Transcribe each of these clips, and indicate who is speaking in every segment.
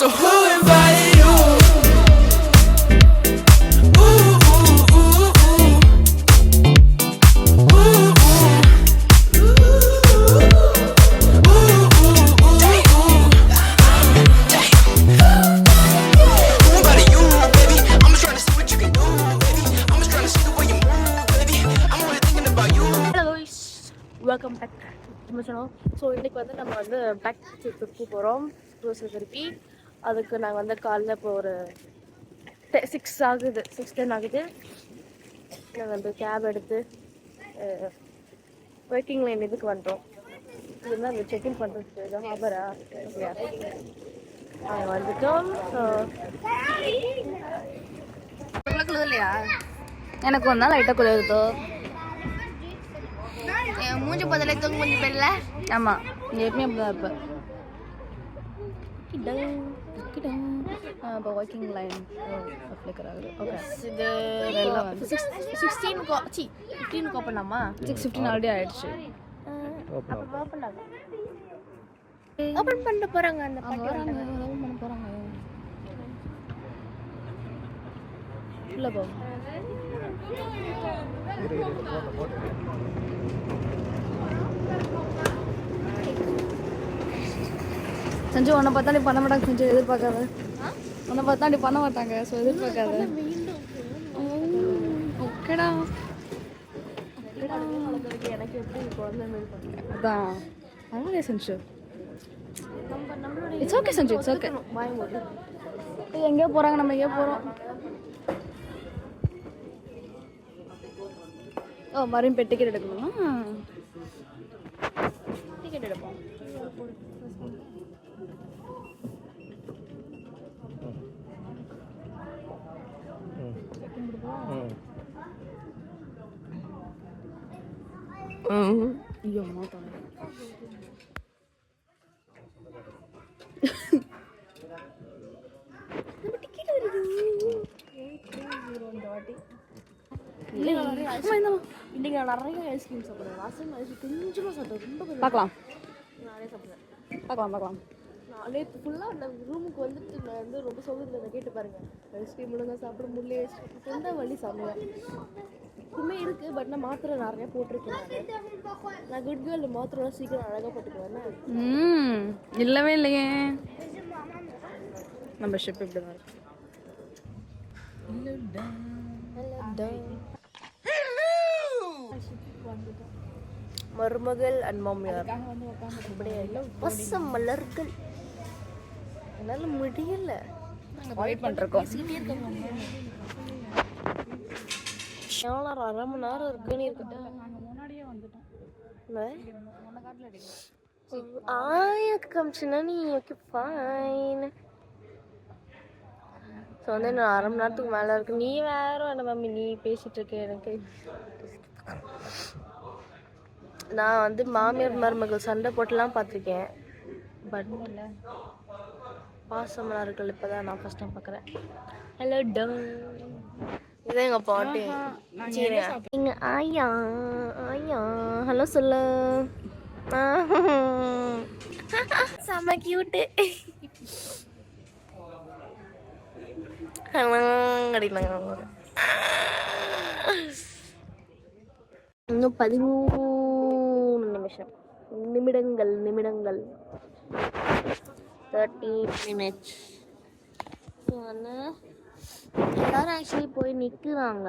Speaker 1: So who invited you? Ooh, ooh, ooh, ooh. Ooh, ooh. Ooh, ooh, ooh, ooh. Who invited you, baby? I'm just trying to see what you can do, baby. I'm just trying to see the way you move, baby. I'm only thinking about you.
Speaker 2: Hello guys, welcome back நம்ம channel. So இன்றைக்கி வந்து நம்ம வந்து back trip போகிறோம் திருப்பி. அதுக்கு நாங்கள் வந்து காலைல இப்போ ஒரு 6:10 ஆகுது. நாங்கள் வந்து கேப் எடுத்து ஒர்க்கிங் லைன் இதுக்கு வந்துட்டோம். இது வந்து அந்த செக்இன் பண்ணுறதுக்கு ஹாபரா இல்லையா நாங்கள் வந்துட்டோம். ஸோ இல்லையா எனக்கு ஒரு நாள் லைட்டாக குளிருதோ மூஞ்சி பதிலே தூங்க கொஞ்சம் பேர்ல. ஆமாம் எப்பவுமே அப்படி தான் இருப்பேன். இப்போ ஒர்க்கிங் லைன் அப்ளிகர் ஆகுது. ஓகே இது எல்லாம் வந்து 15 ஓப்பன் ஆமா 6:15 ஆல்ரெடி ஆயிடுச்சு. ஓப்பன் பண்ண போகிறாங்க அந்த ஓப்பன் பண்ண போகிறாங்க இல்லை போ செஞ்சு உன்னை பார்த்தா நீ பண்ண மாட்டாங்க. செஞ்சு எதிர்பார்க்காத. உன்னை பார்த்தா நீ பண்ண மாட்டாங்க. ஸோ எதிர்பார்க்காத. ஓகேடா எனக்கு எப்படி குழந்தை அதான் அதனால செஞ்சு இட்ஸ் ஓகே செஞ்சு இட்ஸ் ஓகே. எங்கேயோ போகிறாங்க, நம்ம எங்கேயோ போகிறோம். ஓ மறுபடியும் போய் டிக்கெட் எடுக்கணுமா? டிக்கெட் எடுப்போம். ஐயோ மாட்டோம். இன்னைக்கு நான் நிறைய ஐஸ்கிரீம் சாப்பிடுவேன். லாஸ்ட் ஐஸ்கிரீம் கொஞ்சமாக சாப்பிட்டேன். ரொம்ப பார்க்கலாம் நிறைய சாப்பிடுவேன். பார்க்கலாம். நான் நேற்று ஃபுல்லாக அந்த ரூமுக்கு வந்துட்டு நான் வந்து ரொம்ப சோகத்தில் கேட்டு பாருங்கள். ஐஸ்கிரீம் ஒழுங்காக சாப்பிட முடியல. ஐஸ்கிரீம் எந்த வழி சாப்பிடுவேன் எப்பவுமே இருக்குது. பட் நான் மாத்திரை நிறைய போட்டிருக்கேன். நான் குட் கேர்ள் மாத்திரை சீக்கிரம் அழகாக போட்டுக்குவேன். இல்லவே இல்லையே நம்ம ஷிப் இப்படி தான் இருக்கு. மருமகள் அண்ட் மாமியார் மலர்கள் என்னால முடியல. வெயிட் பண்ணிருக்கோம். அரை மணி நேரம் இருக்குன்னு இருக்கு. காமிச்சுன்னா நீ ஓகே ஃபைன். ஸோ வந்து நான் அரை மணி நேரத்துக்கு மேலே இருக்கு. நீ வேற வேணாம் மம்மி, நீ பேசிட்டு இருக்க. எனக்கு நான் வந்து மாமியார் மருமகள் சண்டை போட்டுலாம் பார்த்துருக்கேன். பட் பாசமலர்கள் இப்போ தான் நான் ஃபர்ஸ்ட் டைம் பார்க்குறேன். ஹலோ டம், இதான் எங்கள் பாட்டு. எங்கள் ஆயா ஹலோ சொல்லு. செம்ம கியூட்டு. இன்னும் 13 நிமிடங்கள் 30 minutes. எல்லாரும் ஆக்சுவலி போய் நிற்கிறாங்க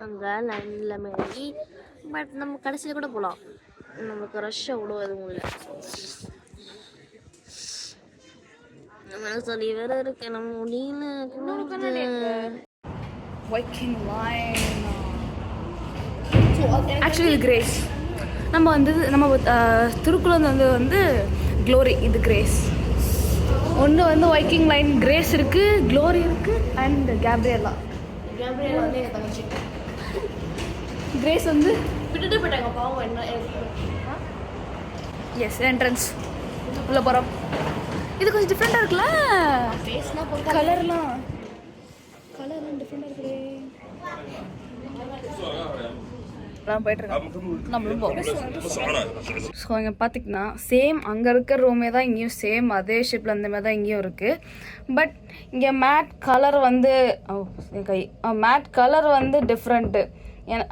Speaker 2: அங்கே லைனில் மாரி. பட் நம்ம கடைசியில் கூட போகலாம். நமக்கு ரஷ் அவ்வளோ எதுவும் இல்லை. நம்ம சொல்லி வேற இருக்கு, நம்ம முடியல. ஆக்சுவலி இது கிரேஸ். நம்ம வந்து நம்ம திருக்குளம் வந்து க்ளோரி, இது கிரேஸ். ஒன்று வந்து வைக்கிங் லைன் கிரேஸ் இருக்குது, க்ளோரி இருக்குது, அண்ட் கேப்ரியலா வந்து என் தங்கச்சி. கிரேஸ் வந்து விட்டுட்டு போயிட்டாங்க பாவம். என்ன எஸ் என்ட்ரன்ஸ் உள்ளே போகிறோம். இது கொஞ்சம் டிஃப்ரெண்ட்டாக இருக்குல்ல, கலர்லாம் டிஃப்ரெண்ட்டாக இருக்குது. எல்லாம் போயிட்டுருக்காங்க, நம்மளும் போவோம். ஸோ இங்கே பார்த்திங்கன்னா சேம் அங்கே இருக்கிற ரூமே தான் இங்கேயும் சேம் அதே ஷேப்பில் அந்த மாதிரி தான் இங்கேயும் இருக்குது. பட் இங்கே மேட் கலர் வந்து மேட் கலர் வந்து டிஃப்ரெண்ட்டு.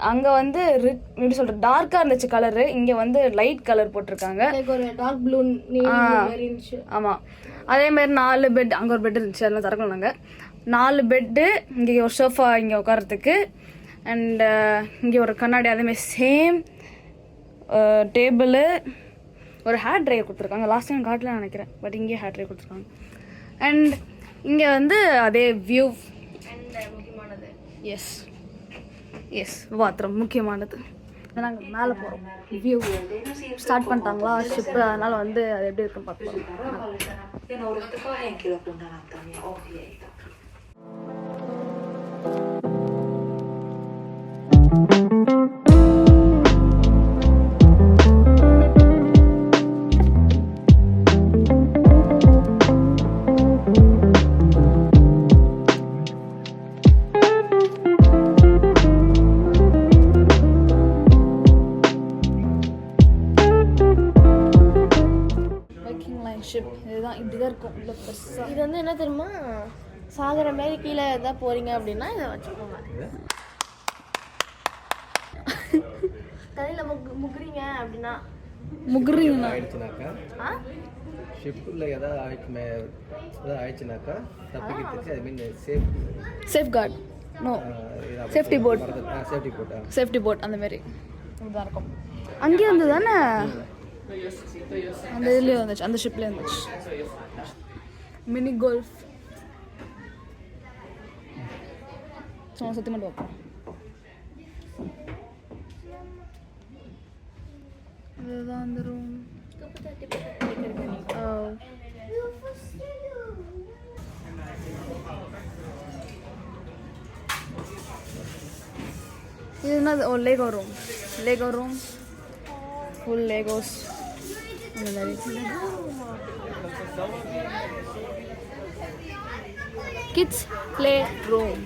Speaker 2: அங்கே வந்து எப்படி சொல்கிறது டார்க்காக இருந்துச்சு கலரு, இங்கே வந்து லைட் கலர் போட்டிருக்காங்க.
Speaker 3: ஒரு டார்க் ப்ளூ.
Speaker 2: ஆமாம், அதேமாதிரி 4 பெட், அங்கே ஒரு பெட் இருந்துச்சு அதெல்லாம் திறக்கணும். நாங்கள் 4 பெட்டு, இங்கே ஒரு சோஃபா இங்கே உட்காரத்துக்கு, அண்டு இங்கே ஒரு கண்ணாடி, அதேமாதிரி சேம் டேபிள், ஒரு ஹேர் ட்ரையர் கொடுத்துருக்காங்க. லாஸ்ட் டைம் காட்டல நினைக்கிறேன், பட் இங்கே ஹேர் ட்ரையர் கொடுத்துருக்காங்க. அண்ட் இங்கே வந்து அதே வியூ. அண்ட் முக்கியமானது எஸ் பாத்ரூம் முக்கியமானது. நாங்கள் மேலே போகிறோம், வியூ ஸ்டார்ட் பண்ணிட்டாங்களா ஷிப்பு, அதனால் வந்து அது எப்படி இருக்குன்னு பார்க்கலாம். இதுதான் இப்படிதான் இருக்கும் உள்ள பெருசாக.
Speaker 3: இது வந்து என்ன தெரியுமா, சாகர மாதிரி கீழே எதாவது போறீங்க அப்படின்னா இதை வச்சுக்கோங்க. கதையில் முக்குறீங்க அப்படின்னா
Speaker 2: முகுறீங்களா
Speaker 4: ஷிப்பில் ஏதாவது ஆயிடுச்சுனாக்கா தப்பிக்கிறதுக்கு I mean
Speaker 2: safe guard, no safety boat, safety boat அந்த மாதிரி இதுதான் இருக்கும். அங்கேயே வந்து தானே அந்த இதுலேயே வந்துச்சு, அந்த ஷிப்லேயே வந்துச்சு. மினி கோல்ஃப் சுற்றி மட்டும் வைப்போம். இதுதான் அந்த ரூம். இது என்னது? ஓ, லேகோ ரூம், ஃபுல் லேகோஸ் அந்த மாதிரி. Kids play room.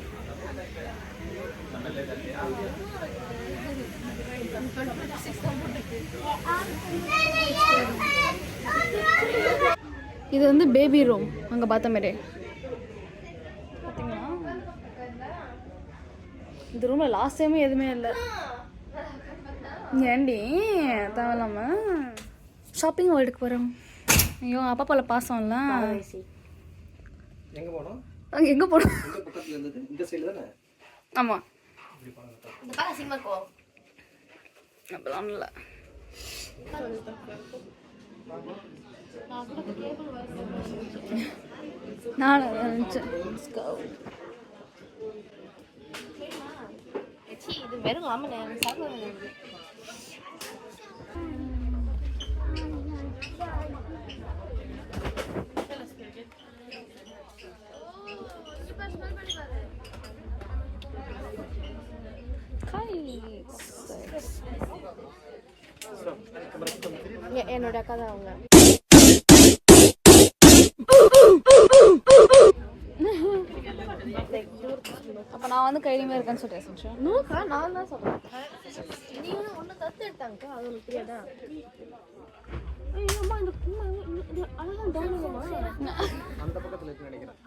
Speaker 2: இது வந்து பேபி ரூம், அங்கே பார்த்த மாதிரி. பார்த்தீங்களா இந்த ரூமில் லாஸ்ட் டைமே எதுவுமே இல்லை. ஏண்டி தேவையில்லாம ஷாப்பிங் வேர்ல்டுக்கு போகிறோம். ஐயோ அப்பா போல பாசம் இல்லை.
Speaker 4: எங்கே போனோம்?
Speaker 2: அங்கே எங்கே போனோம்?
Speaker 4: பக்கத்தில் இருந்தது இந்த சைடு தானே.
Speaker 2: ஆமாம்,
Speaker 3: இந்த பாக்க சினிமாக்கோ
Speaker 2: அப்படிலாம் இல்லை. நான் நினச்சேன்
Speaker 3: இது வெறும் ஆமாம் சாப்பிட. என்னோட அக்கா தான் அவங்க.
Speaker 2: அப்போ நான் வந்து கையிலுமே இருக்கேன்னு சொல்லிட்டு
Speaker 3: நூக்கா நான் தான் சொல்கிறேன். நீங்க ஒன்று தத்து எடுத்தாங்கக்கா, அது ஒன்று தெரியாதா? ஐயோம்மா இந்த அழகாக டவுனுங்கம்மா
Speaker 4: அந்த பக்கத்தில் இருக்கு நினைக்கிறேன்.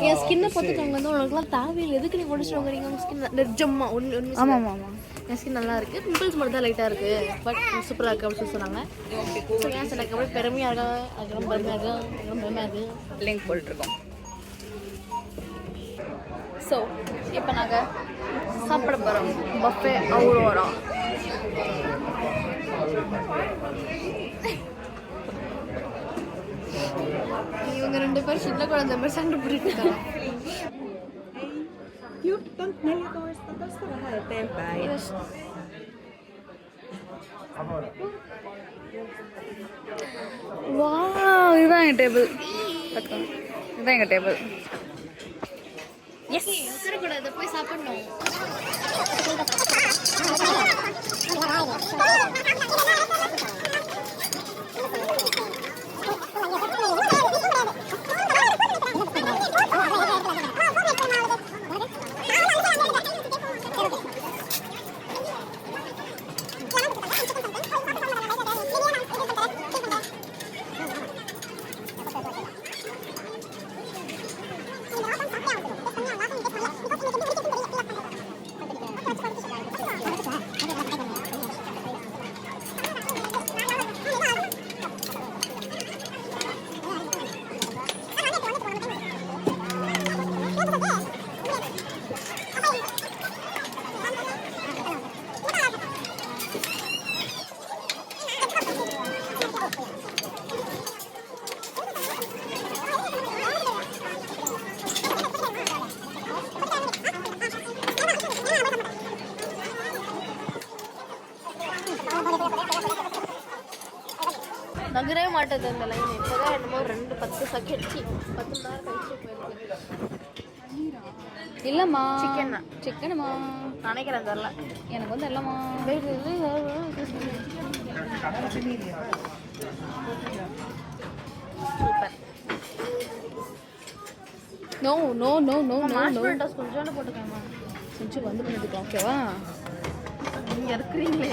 Speaker 3: என் ஸ்கின்னை பார்த்துட்டாங்க வந்து உனக்குலாம் தேவையில்லை, எதுக்கு நீ முடிச்சுட்டு வாங்குறீங்க? உங்கள் ஸ்கின் நிஜமா ஒன்று.
Speaker 2: ஆமாம் ஆமாம்,
Speaker 3: என் ஸ்கின் நல்லா இருக்குது, பிம்பிள்ஸ் மட்டும் தான் லைட்டாக இருக்குது, பட் சூப்பராக இருக்குது அப்படின்னு சொல்லி சொன்னாங்க. ஸோ ஏன் சார் எனக்கு அப்படியே பெருமையாக இருக்கா, அதுக்கெல்லாம் பெருமையாக இருக்குது.
Speaker 2: லிங்க் போட்டுருக்கோம். ஸோ இப்போ நாங்கள் சாப்பிட போகிறோம் பஃபே அவுரோரா.
Speaker 3: இவங்க 2 பேரும் சின்ன குழந்தை மாதிரி சண்டை போட்டுட்டு இருக்காங்க.
Speaker 5: Juttan 14 tästä vähän eteenpäin.
Speaker 2: Wow, இதுதான் எங்கள் டேபிள். பார்த்துக்கோங்க, இதுதான் எங்கள் டேபிள். எஸ்,
Speaker 3: உத்தரக்கூடாது, போய் சாப்பிடணும். மாட்டேது அந்த லைன். இப்போதான் என்னமோ 2-10 செகண்ட் 10 மணி நேரம் கழிச்சு போயிருக்கு.
Speaker 2: இல்லைம்மா
Speaker 3: சிக்கன்
Speaker 2: சிக்கனுமா
Speaker 3: நினைக்கிறேன் தெரில.
Speaker 2: எனக்கு வந்து இல்லைம்மா.
Speaker 3: Super.
Speaker 2: No no no no no
Speaker 3: mash
Speaker 2: no
Speaker 3: potatoes கொஞ்சோண்டு போட்டுக்கோமா.
Speaker 2: கொஞ்சம் வந்து பண்ணிட்டு ஓகேவா?
Speaker 3: நீங்க இருக்கிறீங்களே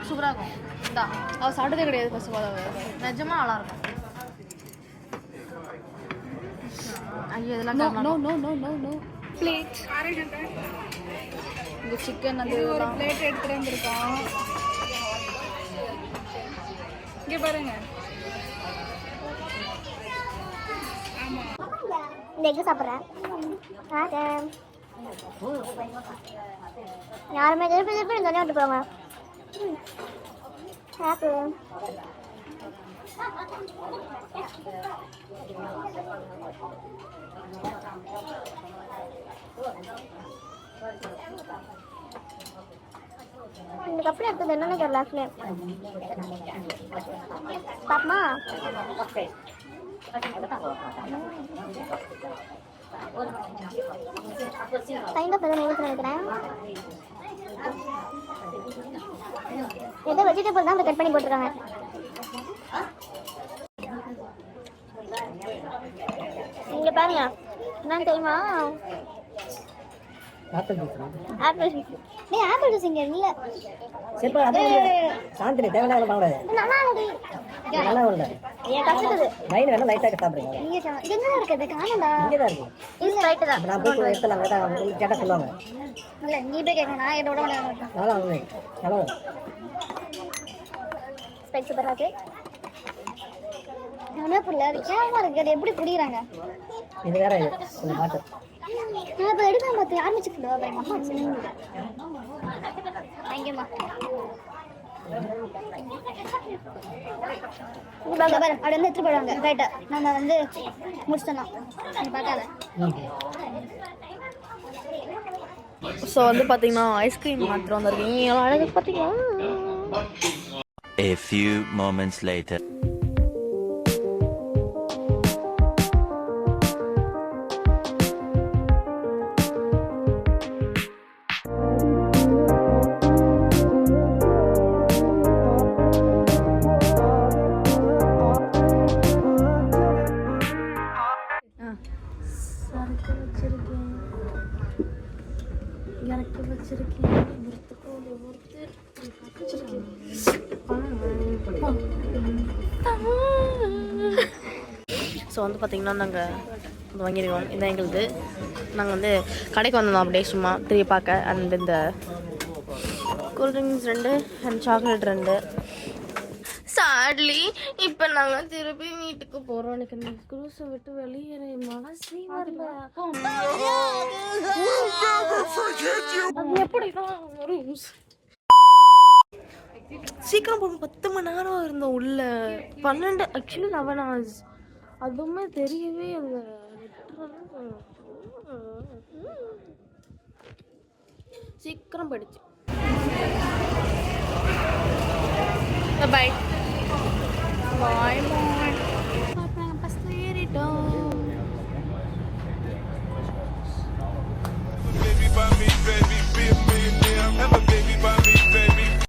Speaker 3: சூப்பராக இருக்கும். இந்தா
Speaker 2: அவள் சாப்பிட்டதே கிடையாது ஃபர்ஸ்ட் ஆஃப் ஆல்.
Speaker 3: நிஜமா நல்லா இருக்கும். ஐயோ இதெல்லாம்
Speaker 2: நோ
Speaker 3: காரணம்.
Speaker 2: No no no no no plate. இந்த சிக்கன் அந்த ஒரு பிளேட் எடுத்துட்டு வந்திருக்கோம். இங்கே பாருங்க.
Speaker 6: இந்த எக்கு சாப்பிட்றேன். யாருமே திருப்பி திருப்பி இந்த விட்டு போவாங்க. இந்த கப்பில் எடுத்தது என்னன்னு தெரியல. ஆக்சுவலி பாப்பமா கைண்ட் ஆஃப் எதாவது நூல்ஸ் நினைக்கிறேன். ஏதோ வெஜிடபிள் தான் கட் பண்ணி போட்டிருக்காங்க. இங்க பாருங்க என்னன்னு தெரியுமா? ஆப்பிள் ஜூஸ் இங்க இல்ல.
Speaker 7: சாந்தினி தேவையான பாவடை
Speaker 6: நல்லா இருக்கு.
Speaker 7: நல்லா உள்ள
Speaker 6: கஷ்டது
Speaker 7: லைன் வேணா லைட்டா சாப்பிடுங்க.
Speaker 6: இங்க எங்க இருக்குது? காணடா.
Speaker 7: இங்கே தான் இருக்கு.
Speaker 6: இது ரைட் தான்.
Speaker 7: நான் போய் எடுத்துலாம் கேட்டா சொல்லுவாங்க.
Speaker 6: இல்ல நீ போய் கேட்க நான் என்னோட விளையாட
Speaker 7: நல்லா உள்ள ஹலோ
Speaker 6: ஸ்பைக் சூப்பரா இருக்கு. என்ன புரியல வித்தியாசமா இருக்கு. அது எப்படி புரியுறாங்க?
Speaker 7: இது வேற கொஞ்சம் பாட்டு
Speaker 6: நான் இப்போ எடுக்காம பார்த்து ஆரம்பிச்சுக்கல. அம்மா தேங்க்யூம்மா. பாரு அப்படி வந்து எடுத்துட்டு போயிடுவாங்க. ரைட்டா நம்ம வந்து முடிச்சிட்டோம். நீ பார்க்காத.
Speaker 3: ஸோ வந்து பார்த்தீங்கன்னா ஐஸ்கிரீம் மாத்திரம் வந்திருக்கீங்க. எவ்வளோ அழகாக பார்த்தீங்களா?
Speaker 8: A few moments later.
Speaker 3: So வந்து பார்த்திங்கன்னா நாங்கள் இது வாங்கியிருக்கோம். இதான் எங்களுது. நாங்கள் வந்து கடைக்கு வந்திருந்தோம் அப்படியே சும்மா திரும்பி பார்க்க. அண்ட் இந்த கூல்ட்ரிங்க்ஸ் 2 அண்ட் சாக்லேட் 2. சாட்லி இப்போ நாங்கள் திருப்பி வீட்டுக்கு போகிறோம். எனக்கு இந்த குரூஸை விட்டு வெளியேற மனசே வரல. அது எப்படிதான் ஒரு சீக்கிரம் போகணும். 10 மணி நேரம் இருந்தோம் உள்ள. 12 ஆக்சுவலி 11 hours. அதுவுமே தெரியவே இல்லை. சீக்கிரம் போயிடுச்சு. பாய் பாய்.